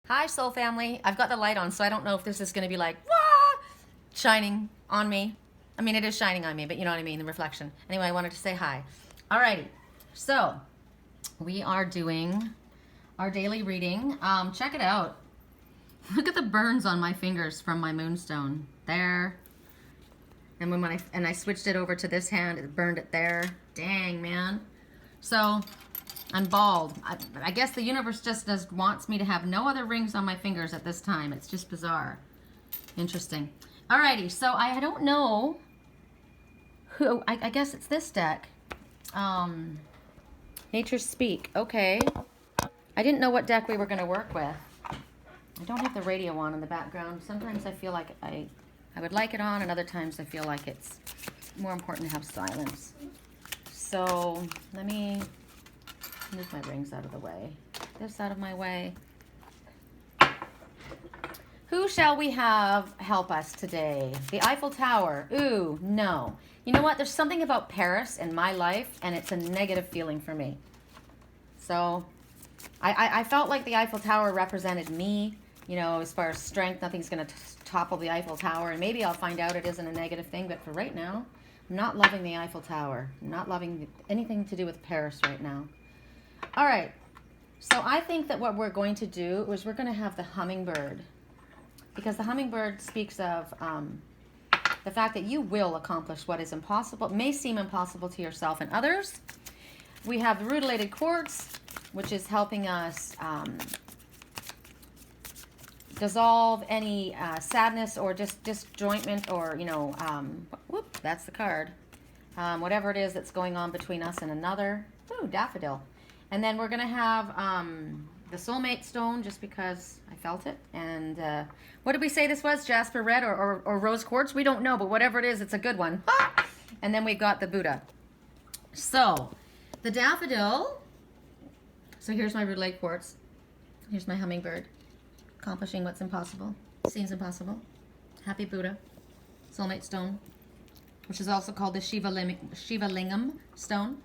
Hi, soul family. I've got the light on, so I don't know if this is going to be like, wah, shining on me. I mean, it is shining on me, but you know what I mean, the reflection. Anyway, I wanted to say hi. Alrighty, so we are doing our daily reading. Check it out. Look at the burns on my fingers from my moonstone. There. And when I switched it over to this hand, it burned it there. Dang, man. So I'm bald. I guess the universe just wants me to have no other rings on my fingers at this time. It's just bizarre. Interesting. Alrighty, so I don't know who, I guess it's this deck. Nature's Speak. Okay. I didn't know what deck we were going to work with. I don't have the radio on in the background. Sometimes I feel like I would like it on, and other times I feel like it's more important to have silence. So let me move my rings out of the way. This out of my way. Who shall we have help us today? The Eiffel Tower. Ooh, no. You know what? There's something about Paris in my life, and it's a negative feeling for me. So I felt like the Eiffel Tower represented me. You know, as far as strength, nothing's going to topple the Eiffel Tower. And maybe I'll find out it isn't a negative thing. But for right now, I'm not loving the Eiffel Tower. I'm not loving anything to do with Paris right now. All right. So I think that what we're going to do is we're going to have the hummingbird. Because the hummingbird speaks of the fact that you will accomplish what is impossible, may seem impossible to yourself and others. We have the rutilated quartz, which is helping us dissolve any sadness or just disjointment or, you know, whoop, that's the card. Whatever it is that's going on between us and another. Ooh, Daffodil. And then we're going to have the soulmate stone, just because I felt it. And what did we say this was? Jasper red or rose quartz? We don't know, but whatever it is, it's a good one. And then we've got the Buddha. So the daffodil. So here's my rutilated quartz. Here's my hummingbird. Accomplishing what's impossible. Seems impossible. Happy Buddha. Soulmate stone, which is also called the Shiva Lingam stone.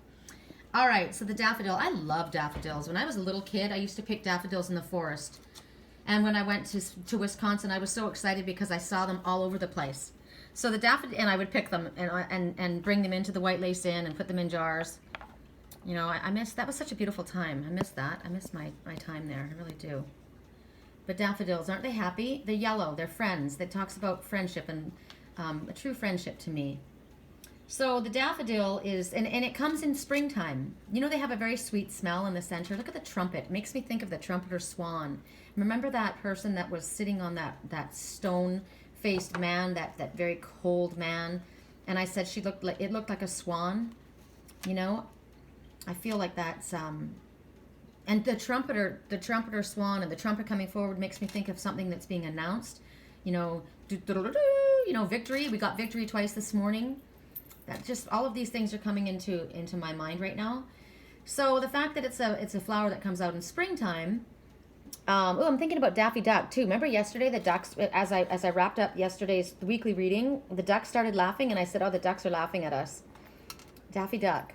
All right, so the daffodil. I love daffodils. When I was a little kid, I used to pick daffodils in the forest. And when I went to Wisconsin, I was so excited because I saw them all over the place. So the daffodil, and I would pick them and bring them into the White Lace Inn and put them in jars. You know, I miss, that was such a beautiful time. I miss that. I miss my time there. I really do. But daffodils, aren't they happy? They're yellow. They're friends. That talks about friendship and a true friendship to me. So the daffodil is, and it comes in springtime. You know, they have a very sweet smell in the center. Look at the trumpet. It makes me think of the Trumpeter Swan. Remember that person that was sitting on that stone-faced man, that very cold man? And I said it looked like a swan. You know, I feel like that's, and the trumpeter swan and the trumpet coming forward makes me think of something that's being announced. You know, victory. We got victory twice this morning. That just, all of these things are coming into my mind right now. So the fact that it's a flower that comes out in springtime. I'm thinking about Daffy Duck too. Remember yesterday the ducks, as I wrapped up yesterday's weekly reading, the ducks started laughing, and I said, "Oh, the ducks are laughing at us." Daffy Duck.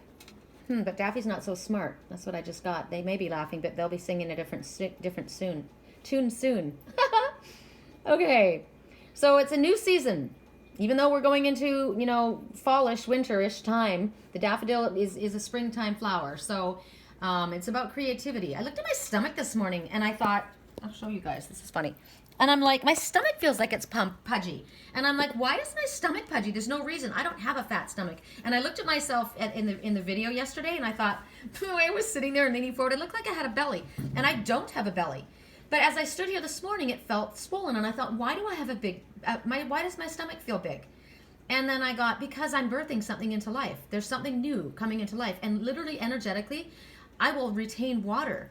But Daffy's not so smart. That's what I just got. They may be laughing, but they'll be singing a different tune soon. Okay, so it's a new season. Even though we're going into, you know, fallish, winterish time, the daffodil is a springtime flower. So it's about creativity. I looked at my stomach this morning and I thought, I'll show you guys. This is funny. And I'm like, my stomach feels like it's pudgy. And I'm like, why is my stomach pudgy? There's no reason. I don't have a fat stomach. And I looked at myself in the video yesterday, and I thought, the way I was sitting there and leaning forward, it looked like I had a belly. And I don't have a belly. But as I stood here this morning, it felt swollen. And I thought, why do I have a big, why does my stomach feel big? And then I got, because I'm birthing something into life. There's something new coming into life. And literally, energetically, I will retain water.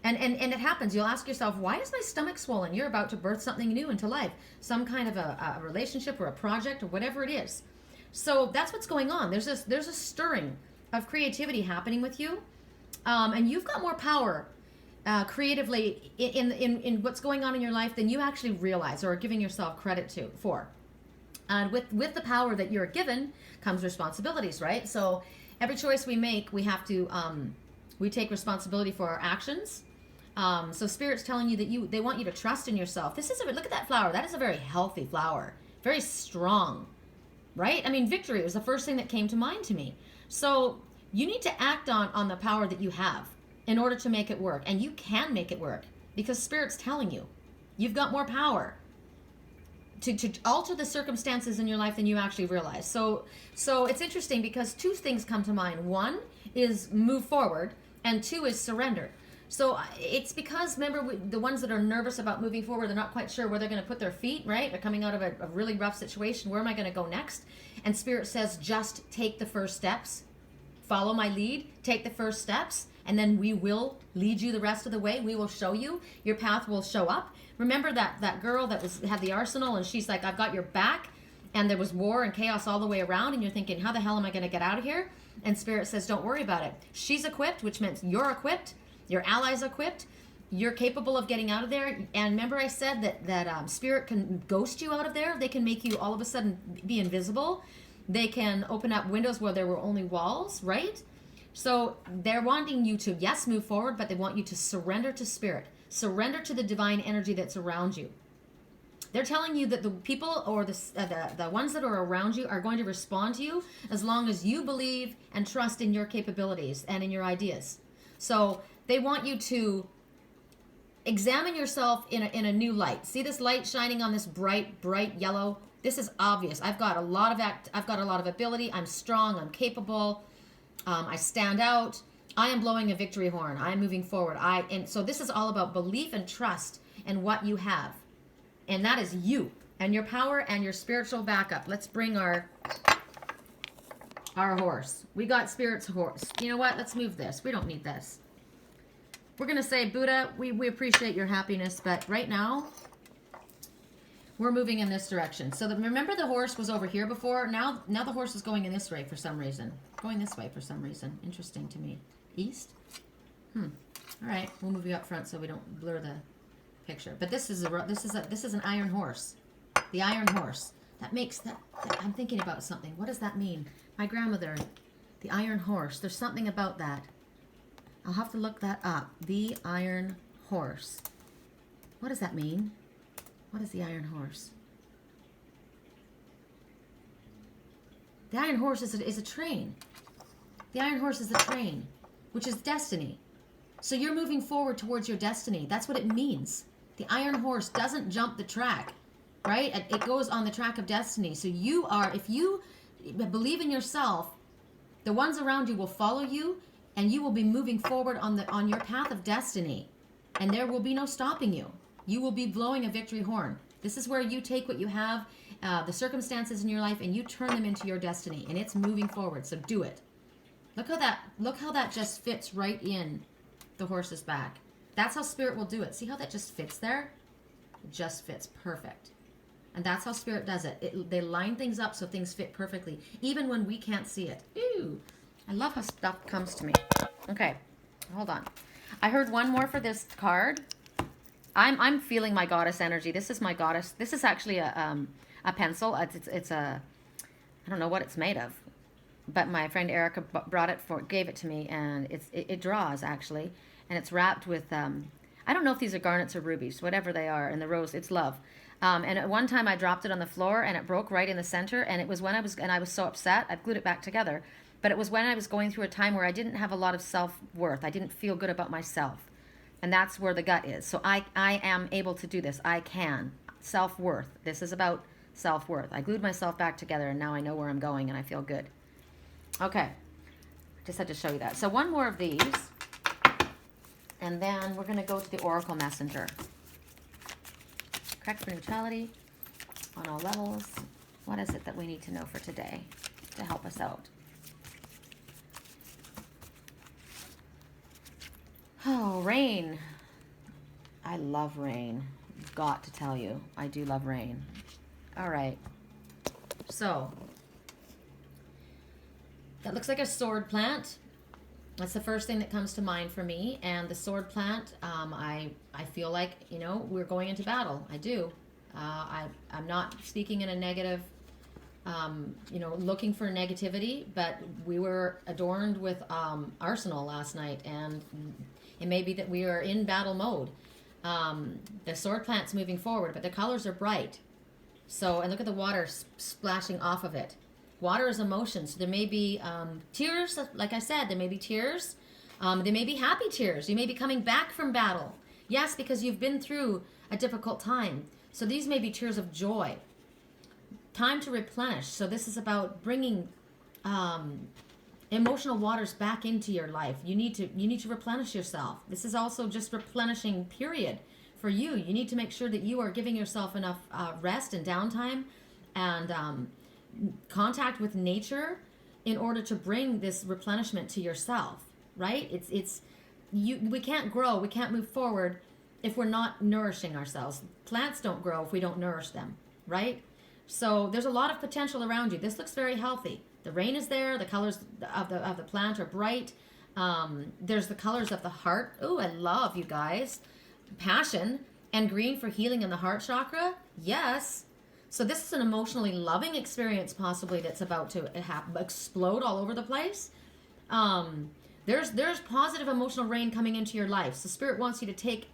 And it happens. You'll ask yourself, why is my stomach swollen? You're about to birth something new into life. Some kind of a relationship or a project or whatever it is. So that's what's going on. There's a stirring of creativity happening with you. And you've got more power creatively in what's going on in your life than you actually realize or are giving yourself credit for. And with the power that you're given comes responsibilities, right? So every choice we make, we have to, we take responsibility for our actions. So Spirit's telling you that they want you to trust in yourself. Look at that flower. That is a very healthy flower. Very strong, right? I mean, victory was the first thing that came to mind to me. So you need to act on the power that you have in order to make it work. And you can make it work because Spirit's telling you. You've got more power to alter the circumstances in your life than you actually realize. So it's interesting because two things come to mind. One is move forward, and two is surrender. So it's because, remember, the ones that are nervous about moving forward, they're not quite sure where they're going to put their feet, right? They're coming out of a really rough situation. Where am I going to go next? And Spirit says, just take the first steps. Follow my lead. Take the first steps. And then we will lead you the rest of the way. We will show you. Your path will show up. Remember that girl that had the arsenal, and she's like, I've got your back. And there was war and chaos all the way around. And you're thinking, how the hell am I going to get out of here? And Spirit says, don't worry about it. She's equipped, which means you're equipped. Your allies are equipped. You're capable of getting out of there. And remember I said that Spirit can ghost you out of there. They can make you all of a sudden be invisible. They can open up windows where there were only walls, right? So they're wanting you to, yes, move forward, but they want you to surrender to Spirit. Surrender to the divine energy that's around you. They're telling you that the people or the ones that are around you are going to respond to you as long as you believe and trust in your capabilities and in your ideas. So they want you to examine yourself in a new light. See this light shining on this bright yellow? This is obvious. I've got a lot of ability. I'm strong. I'm capable. I stand out. I am blowing a victory horn. I am moving forward. And so this is all about belief and trust in what you have. And that is you and your power and your spiritual backup. Let's bring our horse. We got Spirit's horse. You know what? Let's move this. We don't need this. We're going to say, Buddha, we appreciate your happiness, but right now, we're moving in this direction. So remember the horse was over here before? Now the horse is going in this way for some reason. Going this way for some reason. Interesting to me. East? All right, we'll move you up front so we don't blur the picture. But this is an iron horse. The iron horse. I'm thinking about something. What does that mean? My grandmother, the iron horse. There's something about that. I'll have to look that up. The iron horse. What does that mean? What is the iron horse? The iron horse is a train. The iron horse is a train, which is destiny. So you're moving forward towards your destiny. That's what it means. The iron horse doesn't jump the track, right? It goes on the track of destiny. So if you believe in yourself, the ones around you will follow you, and you will be moving forward on your path of destiny. And there will be no stopping you. You will be blowing a victory horn. This is where you take what you have, the circumstances in your life, and you turn them into your destiny. And it's moving forward. So do it. Look how that just fits right in the horse's back. That's how Spirit will do it. See how that just fits there? It just fits perfect. And that's how Spirit does it. They line things up so things fit perfectly, even when we can't see it. Ooh, I love how stuff comes to me. Okay, hold on. I heard one more for this card. I'm feeling my goddess energy. This is my goddess. This is actually a pencil. It's a, I don't know what it's made of, but my friend Erica gave it to me, and it draws actually, and it's wrapped with I don't know if these are garnets or rubies, whatever they are, and the rose. It's love. And at one time I dropped it on the floor and it broke right in the center, and it was when I was so upset. I glued it back together, but it was when I was going through a time where I didn't have a lot of self-worth. I didn't feel good about myself. And that's where the gut is. So I am able to do this. I can. Self-worth. This is about self-worth. I glued myself back together, and now I know where I'm going, and I feel good. Okay. Just had to show you that. So one more of these, and then we're going to go to the Oracle Messenger. Correct for neutrality on all levels. What is it that we need to know for today to help us out? Oh, rain. I love rain. Got to tell you, I do love rain. All right. So, that looks like a sword plant. That's the first thing that comes to mind for me. And the sword plant, I feel like, we're going into battle. I do. I'm not speaking in a negative, looking for negativity, but we were adorned with arsenal last night, and It may be that we are in battle mode. The sword plant's moving forward, but the colors are bright. So, and look at the water splashing off of it. Water is emotion. So there may be tears, like I said, there may be tears. There may be happy tears. You may be coming back from battle. Yes, because you've been through a difficult time. So these may be tears of joy. Time to replenish. So this is about bringing emotional waters back into your life. You need to replenish yourself. This is also just replenishing, period, for you. You need to make sure that you are giving yourself enough rest and downtime and contact with nature in order to bring this replenishment to yourself, right? We can't grow, we can't move forward if we're not nourishing ourselves. Plants don't grow if we don't nourish them, right? So there's a lot of potential around you. This looks very healthy. The rain is there. The colors of the plant are bright. There's the colors of the heart. Oh, I love, you guys. Passion and green for healing in the heart chakra. Yes. So this is an emotionally loving experience possibly that's about to explode all over the place. There's positive emotional rain coming into your life. So Spirit wants you to take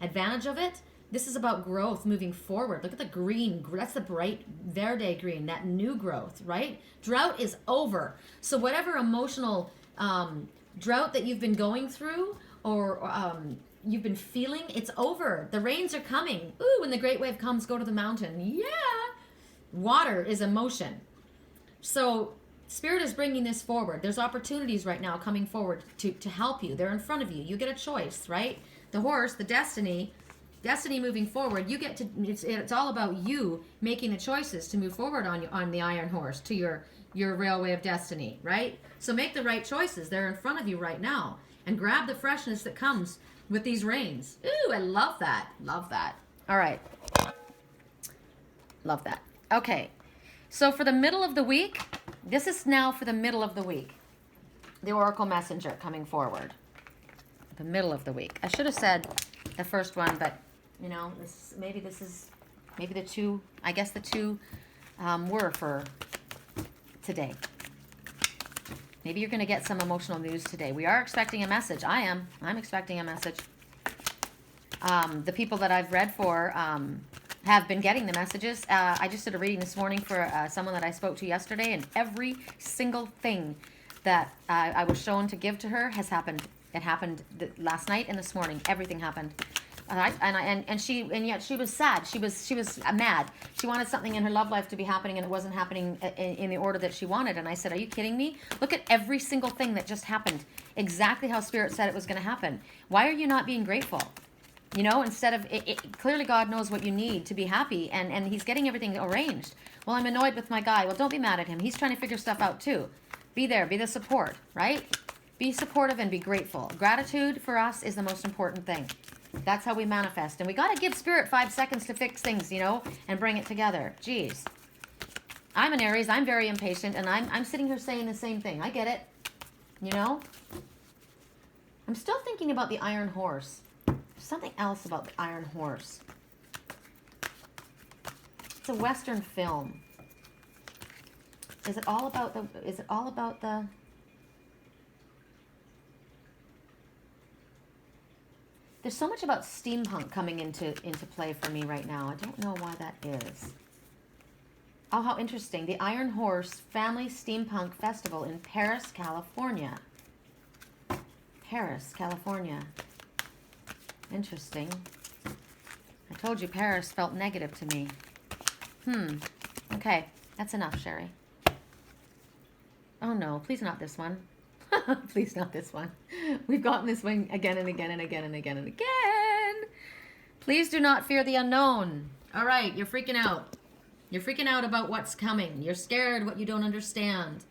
advantage of it. This is about growth moving forward. Look at the green. That's the bright verde green, that new growth, right? Drought is over. So whatever emotional drought that you've been going through or you've been feeling, it's over. The rains are coming. Ooh, when the great wave comes, go to the mountain. Yeah. Water is emotion. So Spirit is bringing this forward. There's opportunities right now coming forward to help you. They're in front of you. You get a choice, right? The horse, the destiny moving forward, you get to, it's all about you making the choices to move forward on the iron horse to your railway of destiny, right? So make the right choices. They're in front of you right now. And grab the freshness that comes with these rains. Ooh, I love that. Love that. All right. Love that. Okay. So for the middle of the week, this is now for the middle of the week. The Oracle Messenger coming forward. The middle of the week. I should have said the first one, but you know, maybe the two, I guess the two were for today. Maybe you're going to get some emotional news today. We are expecting a message. I'm expecting a message. The people that I've read for have been getting the messages. I just did a reading this morning for someone that I spoke to yesterday, and every single thing that I was shown to give to her has happened. It happened last night and this morning. Everything happened. And yet she was sad. She was mad. She wanted something in her love life to be happening, and it wasn't happening in the order that she wanted. And I said, "Are you kidding me? Look at every single thing that just happened, exactly how Spirit said it was going to happen. Why are you not being grateful? You know, instead of clearly God knows what you need to be happy, and He's getting everything arranged. Well, I'm annoyed with my guy. Well, don't be mad at him. He's trying to figure stuff out too. Be there. Be the support, right? Be supportive and be grateful. Gratitude for us is the most important thing. That's how we manifest. And we got to give Spirit 5 seconds to fix things, you know, and bring it together. Jeez. I'm an Aries. I'm very impatient, and I'm sitting here saying the same thing. I get it. You know? I'm still thinking about the Iron Horse. There's something else about the Iron Horse. It's a Western film. Is it all about the... There's so much about steampunk coming into play for me right now. I don't know why that is. Oh, how interesting. The Iron Horse Family Steampunk Festival in Paris, California. Paris, California. Interesting. I told you Paris felt negative to me. Okay, that's enough, Sherry. Oh no, please not this one. Please not this one. We've gotten this one again and again and again and again and again. Please do not fear the unknown. All right, you're freaking out. You're freaking out about what's coming. You're scared what you don't understand.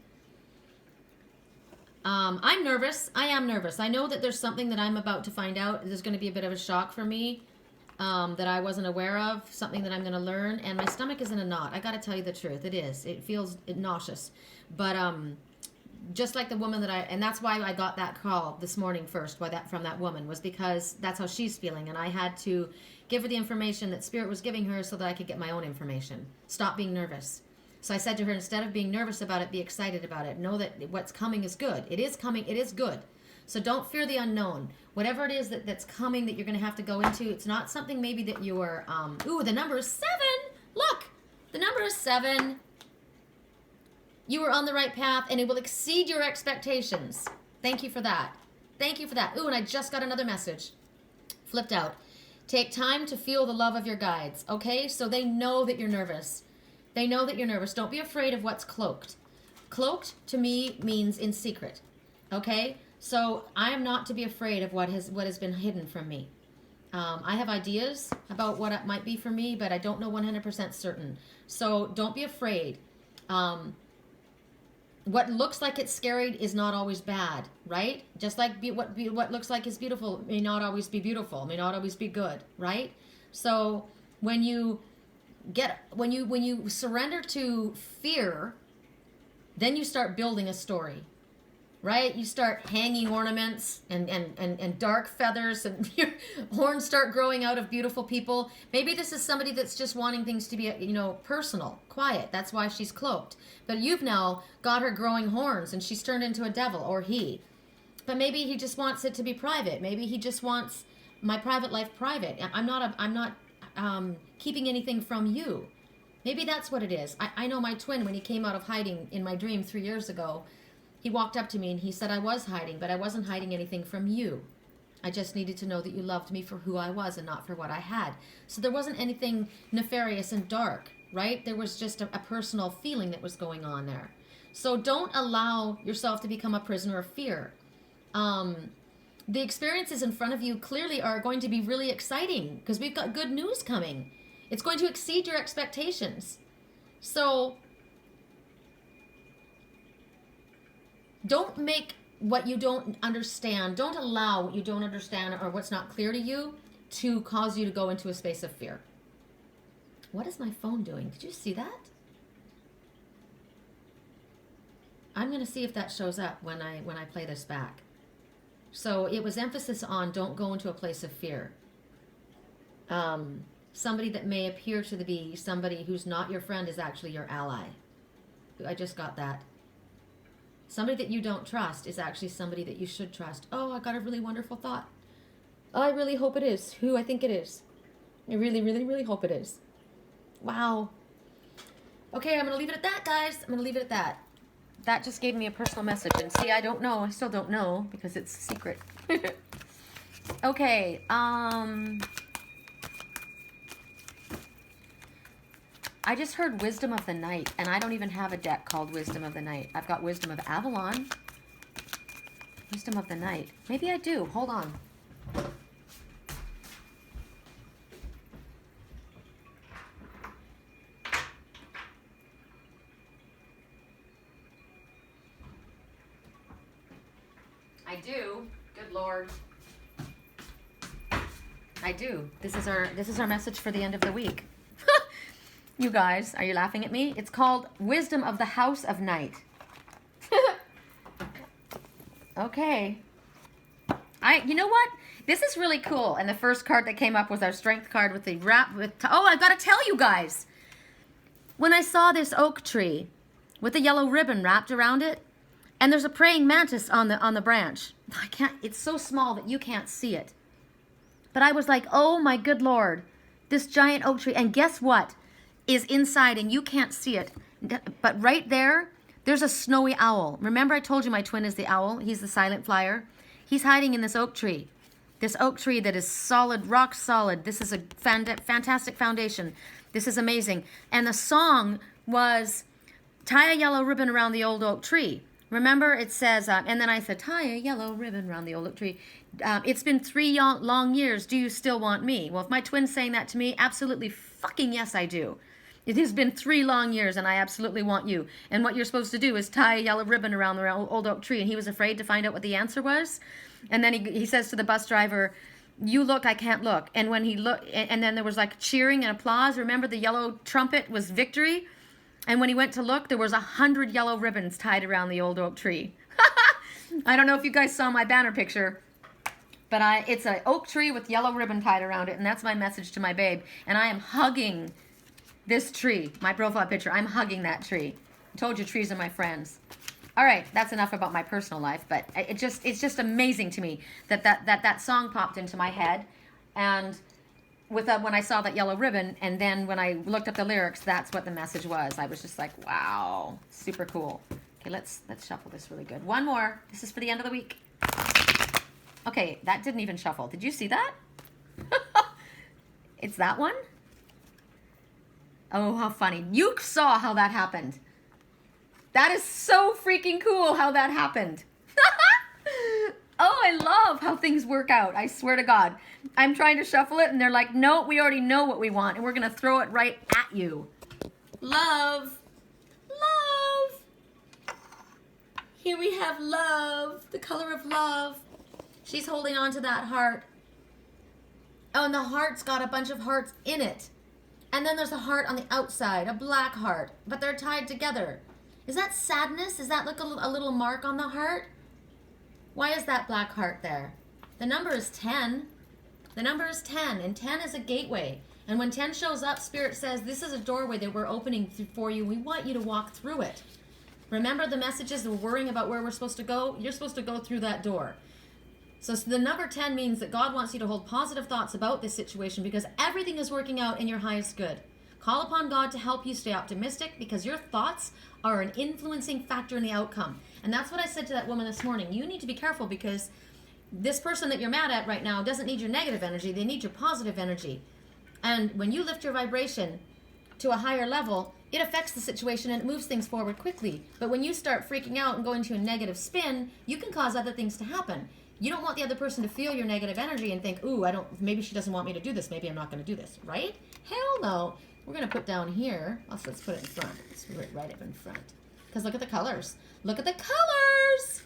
I'm nervous. I am nervous. I know that there's something that I'm about to find out. There's going to be a bit of a shock for me that I wasn't aware of, something that I'm going to learn. And my stomach is in a knot. I got to tell you the truth. It is. It feels nauseous. But just like the woman and that's why I got that call this morning first from that woman, was because that's how she's feeling. And I had to give her the information that Spirit was giving her so that I could get my own information. Stop being nervous. So I said to her, instead of being nervous about it, be excited about it. Know that what's coming is good. It is coming. It is good. So don't fear the unknown. Whatever it is that's coming that you're going to have to go into, it's not something maybe that you are, ooh, the number is 7. Look, the number is 7. You are on the right path, and it will exceed your expectations. Thank you for that. Thank you for that. Ooh, and I just got another message. Flipped out. Take time to feel the love of your guides, okay? So they know that you're nervous. They know that you're nervous. Don't be afraid of what's cloaked. Cloaked, to me, means in secret, okay? So I am not to be afraid of what has been hidden from me. I have ideas about what it might be for me, but I don't know 100% certain. So don't be afraid. What looks like it's scary is not always bad, right? Just like what looks like is beautiful may not always be beautiful, may not always be good, right? So when you surrender to fear, then you start building a story, right? You start hanging ornaments and dark feathers, and your horns start growing out of beautiful people. Maybe this is somebody that's just wanting things to be, personal, quiet. That's why she's cloaked. But you've now got her growing horns, and she's turned into a devil, or he. But maybe he just wants it to be private. Maybe he just wants my private life private. I'm not keeping anything from you. Maybe that's what it is. I know my twin, when he came out of hiding in my dream 3 years ago, he walked up to me and he said, I was hiding, but I wasn't hiding anything from you. I just needed to know that you loved me for who I was and not for what I had. So there wasn't anything nefarious and dark, right? There was just a personal feeling that was going on there. So don't allow yourself to become a prisoner of fear. The experiences in front of you clearly are going to be really exciting because we've got good news coming. It's going to exceed your expectations. So don't make what you don't understand, don't allow what you don't understand or what's not clear to you to cause you to go into a space of fear. What is my phone doing? Did you see that? I'm going to see if that shows up when I play this back. So it was emphasis on don't go into a place of fear. Somebody that may appear to be somebody who's not your friend is actually your ally. I just got that. Somebody that you don't trust is actually somebody that you should trust. Oh, I got a really wonderful thought. I really hope it is who I think it is. I really, really, really hope it is. Wow. Okay, I'm going to leave it at that, guys. I'm going to leave it at that. That just gave me a personal message. And see, I don't know. I still don't know because it's a secret. Okay. I just heard Wisdom of the Night, and I don't even have a deck called Wisdom of the Night. I've got Wisdom of Avalon. Wisdom of the Night. Maybe I do. Hold on. I do. Good Lord. I do. This is our message for the end of the week. You guys, are you laughing at me? It's called Wisdom of the House of Night. Okay. You know what? This is really cool. And the first card that came up was our strength card with the oh, I've got to tell you guys. When I saw this oak tree with a yellow ribbon wrapped around it, and there's a praying mantis on the branch. It's so small that you can't see it. But I was like, oh my good Lord, this giant oak tree. And guess what? Is inside and you can't see it. But right there, there's a snowy owl. Remember I told you my twin is the owl? He's the silent flyer. He's hiding in this oak tree. This oak tree that is solid, rock solid. This is a fantastic foundation. This is amazing. And the song was, tie a yellow ribbon around the old oak tree. Remember it says, and then I said, tie a yellow ribbon around the old oak tree. It's been 3 long years. Do you still want me? Well, if my twin's saying that to me, absolutely fucking yes, I do. It has been 3 long years, and I absolutely want you. And what you're supposed to do is tie a yellow ribbon around the old oak tree. And he was afraid to find out what the answer was. And then he says to the bus driver, you look, I can't look. And when he looked, and then there was like cheering and applause. Remember the yellow trumpet was victory? And when he went to look, there was 100 yellow ribbons tied around the old oak tree. I don't know if you guys saw my banner picture, but it's an oak tree with yellow ribbon tied around it. And that's my message to my babe. And I am hugging this tree, my profile picture. I'm hugging that tree. I told you trees are my friends. All right, that's enough about my personal life, but it's just amazing to me that song popped into my head, and when I saw that yellow ribbon, and then when I looked up the lyrics, that's what the message was. I was just like, wow, super cool. Okay, let's shuffle this really good. One more. This is for the end of the week. Okay, that didn't even shuffle. Did you see that? It's that one? Oh, how funny. You saw how that happened. That is so freaking cool how that happened. Oh, I love how things work out. I swear to God. I'm trying to shuffle it and they're like, no, we already know what we want and we're going to throw it right at you. Love. Love. Here we have love. The color of love. She's holding on to that heart. Oh, and the heart's got a bunch of hearts in it. And then there's a heart on the outside, a black heart, but they're tied together. Is that sadness? Is that like a little mark on the heart? Why is that black heart there? The number is 10. The number is 10, and 10 is a gateway. And when 10 shows up, Spirit says, this is a doorway that we're opening for you. We want you to walk through it. Remember the messages we're worrying about where we're supposed to go? You're supposed to go through that door. So the number 10 means that God wants you to hold positive thoughts about this situation because everything is working out in your highest good. Call upon God to help you stay optimistic because your thoughts are an influencing factor in the outcome. And that's what I said to that woman this morning. You need to be careful because this person that you're mad at right now doesn't need your negative energy. They need your positive energy. And when you lift your vibration to a higher level, it affects the situation and it moves things forward quickly. But when you start freaking out and going to a negative spin, you can cause other things to happen. You don't want the other person to feel your negative energy and think, ooh, maybe she doesn't want me to do this. Maybe I'm not going to do this, right? Hell no. We're going to put down here. Let's put it in front. Let's put it right up in front. Because look at the colors. Look at the colors.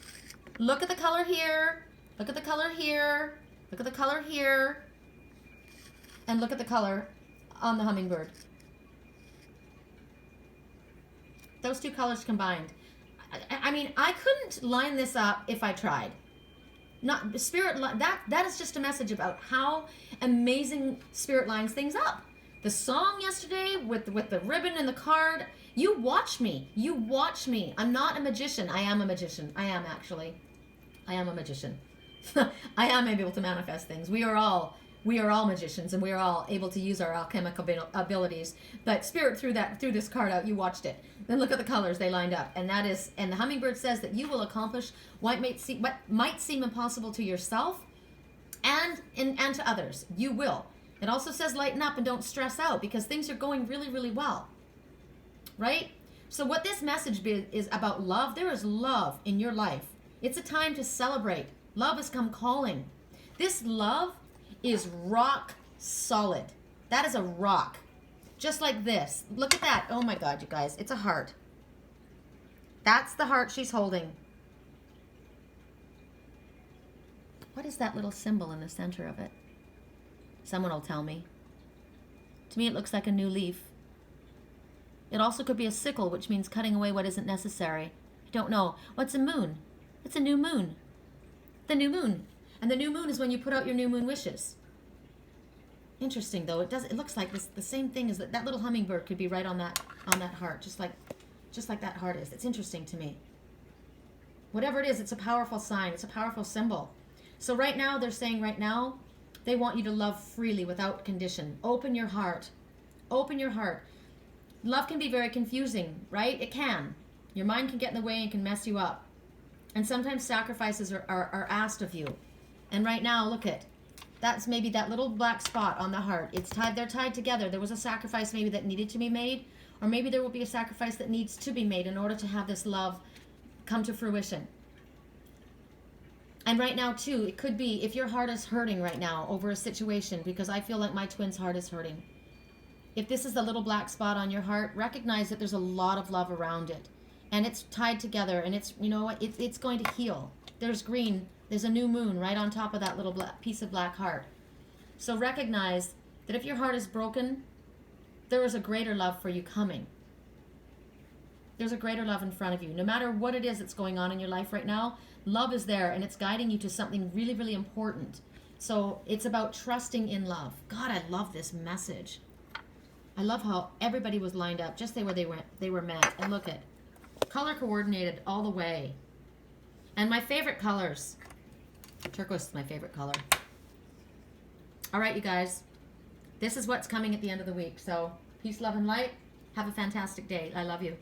Look at the color here. Look at the color here. Look at the color here. And look at the color on the hummingbird. Those two colors combined. I mean, I couldn't line this up if I tried. Not Spirit. That is just a message about how amazing Spirit lines things up. The song yesterday with the ribbon and the card. You watch me. You watch me. I'm not a magician. I am a magician. I am actually. I am a magician. I am able to manifest things. We are all magicians, and we are all able to use our alchemical abilities. But Spirit threw this card out. You watched it. Then look at the colors they lined up, and the hummingbird says that you will accomplish what might seem impossible to yourself, and to others. You will. It also says lighten up and don't stress out because things are going really, really well. Right? So what this message is about love, there is love in your life. It's a time to celebrate. Love has come calling. This love is rock solid. That is a rock. Just like this. Look at that. Oh my God, you guys. It's a heart. That's the heart she's holding. What is that little symbol in the center of it? Someone will tell me. To me, it looks like a new leaf. It also could be a sickle, which means cutting away what isn't necessary. I don't know. What's a moon? It's a new moon. The new moon. And the new moon is when you put out your new moon wishes. Interesting, though. It looks like the same thing as that little hummingbird could be right on that heart, just like that heart is. It's interesting to me. Whatever it is, it's a powerful sign. It's a powerful symbol. So right now, they're saying right now, they want you to love freely without condition. Open your heart. Open your heart. Love can be very confusing, right? It can. Your mind can get in the way and can mess you up. And sometimes sacrifices are asked of you. And right now, look at, that's maybe that little black spot on the heart. They're tied together. There was a sacrifice maybe that needed to be made, or maybe there will be a sacrifice that needs to be made in order to have this love come to fruition. And right now, too, it could be if your heart is hurting right now over a situation, because I feel like my twin's heart is hurting. If this is the little black spot on your heart, recognize that there's a lot of love around it. And it's tied together, and it's, you know what, it's going to heal. There's green. There's a new moon right on top of that little piece of black heart. So recognize that if your heart is broken, there is a greater love for you coming. There's a greater love in front of you. No matter what it is that's going on in your life right now, love is there, and it's guiding you to something really, really important. So it's about trusting in love. God, I love this message. I love how everybody was lined up just where they were meant. And look at, Color coordinated all the way. And my favorite colors. Turquoise is my favorite color. All right, you guys. This is what's coming at the end of the week. So peace, love, and light. Have a fantastic day. I love you.